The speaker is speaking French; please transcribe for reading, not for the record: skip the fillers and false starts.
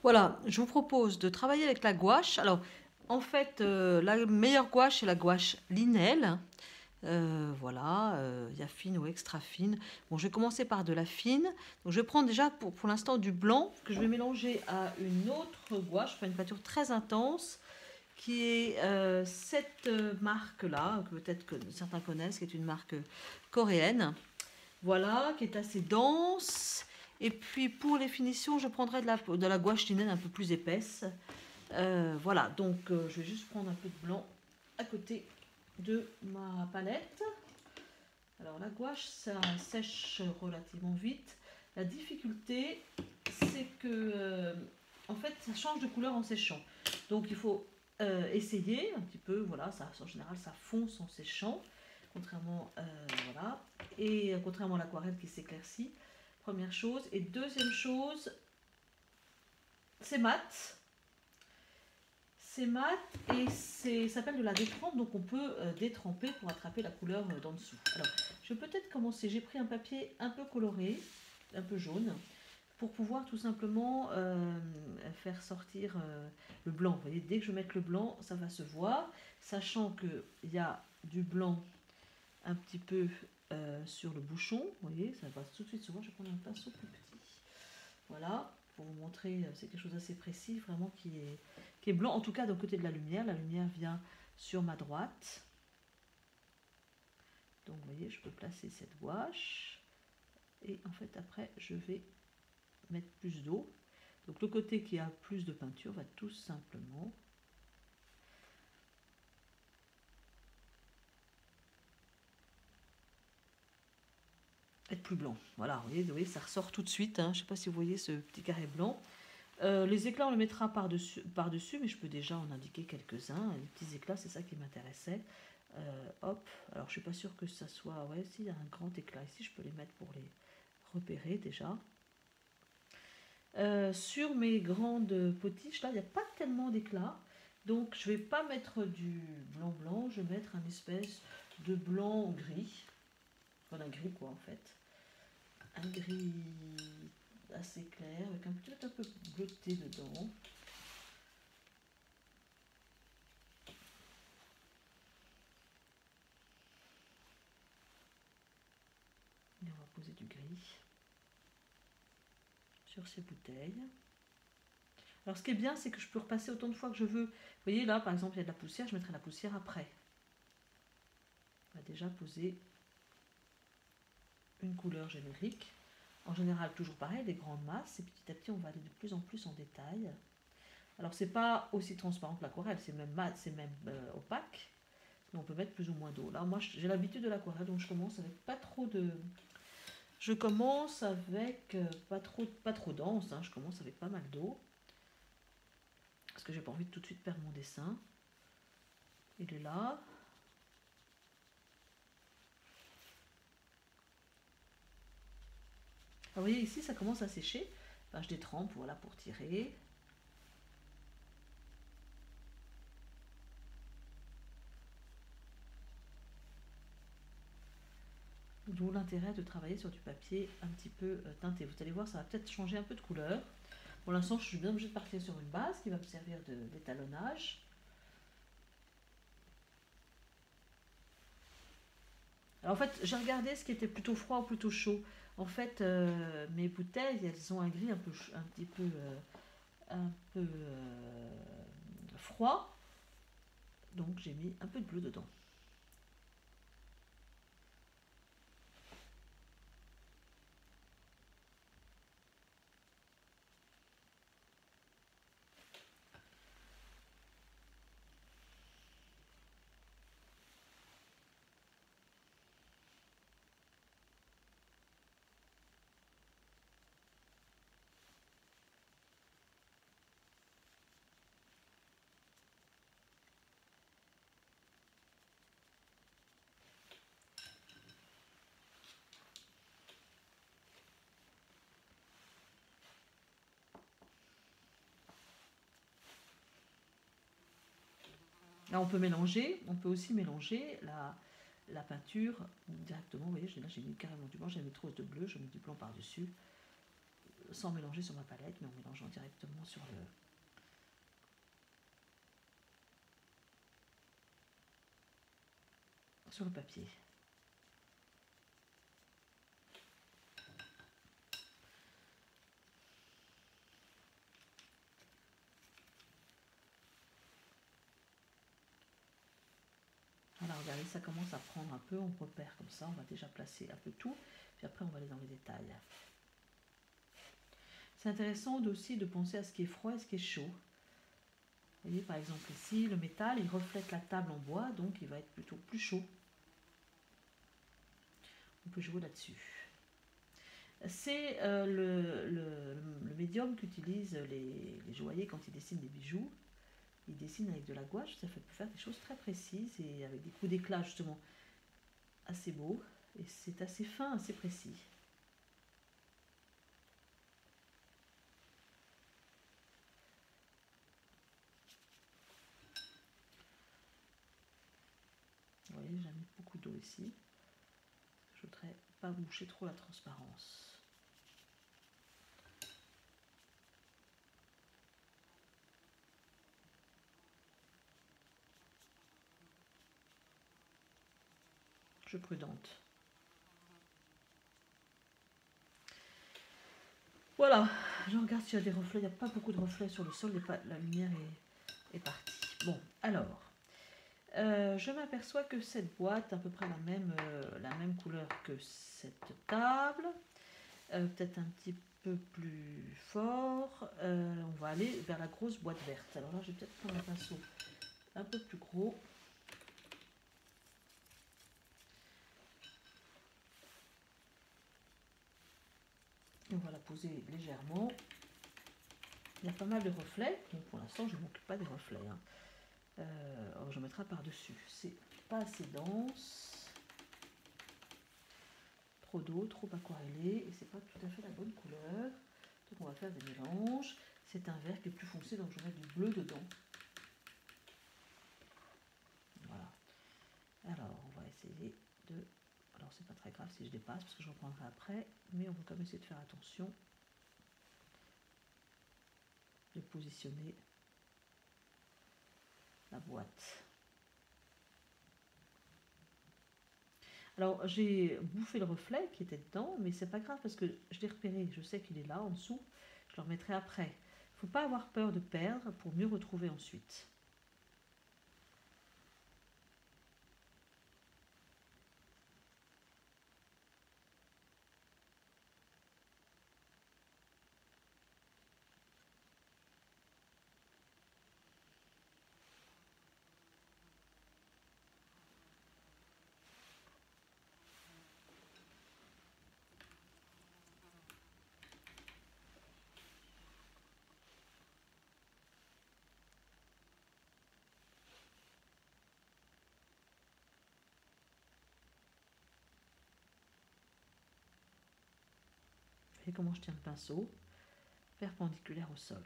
Voilà, je vous propose de travailler avec la gouache. Alors, en fait, la meilleure gouache, c'est la gouache Linel. Voilà, il y a fine ou extra fine. Bon, je vais commencer par de la fine. Donc, je vais prendre déjà pour l'instant du blanc que je vais mélanger à une autre gouache, enfin une peinture très intense, qui est cette marque-là, que peut-être que certains connaissent, qui est une marque coréenne. Voilà, qui est assez dense. Et puis pour les finitions, je prendrai de la gouache Linel un peu plus épaisse. Voilà, donc je vais juste prendre un peu de blanc à côté de ma palette. Alors la gouache, ça sèche relativement vite. La difficulté, c'est que en fait, ça change de couleur en séchant. Donc il faut essayer un petit peu. Voilà, ça, en général, ça fonce en séchant, contrairement voilà, et contrairement à l'aquarelle qui s'éclaircit. Première chose. Et deuxième chose, c'est mat. C'est mat et ça s'appelle de la détrempe, donc on peut détremper pour attraper la couleur d'en dessous. Alors, je vais peut-être commencer. J'ai pris un papier un peu coloré, un peu jaune, pour pouvoir tout simplement faire sortir le blanc. Vous voyez, dès que je vais mettre le blanc, ça va se voir, sachant qu'il y a du blanc un petit peu sur le bouchon. Vous voyez, ça va tout de suite se voir. Je vais prendre un pinceau plus petit. Voilà, pour vous montrer, c'est quelque chose d'assez précis, vraiment qui est blanc, en tout cas d'un côté de la lumière. La lumière vient sur ma droite. Donc vous voyez, je peux placer cette gouache. Et en fait, après, je vais mettre plus d'eau. Donc le côté qui a plus de peinture va tout simplement être plus blanc. Voilà, vous voyez ça ressort tout de suite. Hein. Je ne sais pas si vous voyez ce petit carré blanc. Les éclats, on le mettra par-dessus, mais je peux déjà en indiquer quelques-uns. Les petits éclats, c'est ça qui m'intéressait. Hop, alors je suis pas sûre que ça soit... Ouais, s'il y a un grand éclat ici, je peux les mettre pour les repérer déjà. Sur mes grandes potiches, là, il n'y a pas tellement d'éclat. Donc, je vais pas mettre du blanc-blanc, je vais mettre un espèce de blanc-gris. Enfin, un gris, quoi, en fait. Un gris assez clair, avec un petit un peu bleuté dedans. Et on va poser du gris sur ces bouteilles. Alors ce qui est bien, c'est que je peux repasser autant de fois que je veux. Vous voyez là, par exemple, il y a de la poussière, je mettrai la poussière après. On va déjà poser une couleur générique. En général, toujours pareil, des grandes masses, et petit à petit, on va aller de plus en plus en détail. Alors c'est pas aussi transparent que l'aquarelle, c'est même mat, c'est même opaque, mais on peut mettre plus ou moins d'eau. Là, moi, j'ai l'habitude de l'aquarelle, donc je commence avec pas trop de... Je commence avec pas trop dense, hein, je commence avec pas mal d'eau. Parce que j'ai pas envie de tout de suite perdre mon dessin. Il est là. Alors, vous voyez ici, ça commence à sécher. Enfin, je détrempe, voilà, pour tirer. D'où l'intérêt de travailler sur du papier un petit peu teinté. Vous allez voir, ça va peut-être changer un peu de couleur. Pour l'instant, je suis bien obligée de partir sur une base qui va me servir d'étalonnage. Alors en fait, j'ai regardé ce qui était plutôt froid ou plutôt chaud. En fait, mes bouteilles, elles ont un gris un petit peu, froid. Donc j'ai mis un peu de bleu dedans. Là, on peut mélanger, on peut aussi mélanger la peinture directement. Vous voyez, là j'ai mis carrément du blanc, j'ai mis trop de bleu, je mets du blanc par-dessus, sans mélanger sur ma palette, mais en mélangeant directement sur le papier. Voilà, regardez, ça commence à prendre un peu, on repère comme ça, on va déjà placer un peu tout, puis après on va aller dans les détails. C'est intéressant aussi de penser à ce qui est froid et ce qui est chaud. Vous voyez, par exemple ici, le métal, il reflète la table en bois, donc il va être plutôt plus chaud. On peut jouer là-dessus. C'est le médium qu'utilisent les joailliers quand ils dessinent des bijoux. Ils dessinent avec de la gouache, ça peut faire des choses très précises et avec des coups d'éclat justement assez beaux. Et c'est assez fin, assez précis. Vous voyez, j'ai mis beaucoup d'eau ici. Je ne voudrais pas boucher trop la transparence. Je suis prudente. Voilà, je regarde s'il y a des reflets. Il n'y a pas beaucoup de reflets sur le sol, la lumière est partie. Bon, alors, je m'aperçois que cette boîte a à peu près la même couleur que cette table. Peut-être un petit peu plus fort. On va aller vers la grosse boîte verte. Alors là, je vais peut-être prendre un pinceau un peu plus gros. On va la poser légèrement. Il y a pas mal de reflets. Donc pour l'instant, je ne m'occupe pas des reflets. Hein. Alors je mettrai par-dessus. C'est pas assez dense. Trop d'eau, trop aquarellé. Et c'est pas tout à fait la bonne couleur. Donc on va faire des mélanges. C'est un vert qui est plus foncé, donc je vais mettre du bleu dedans. Voilà. Alors on va essayer de... Alors c'est pas très grave si je dépasse, parce que je reprendrai après. Mais on va quand même essayer de faire attention. De positionner la boîte. Alors j'ai bouffé le reflet qui était dedans, mais c'est pas grave parce que je l'ai repéré, je sais qu'il est là en dessous, je le remettrai après. Il ne faut pas avoir peur de perdre pour mieux retrouver ensuite. Vous voyez comment je tiens le pinceau, perpendiculaire au sol.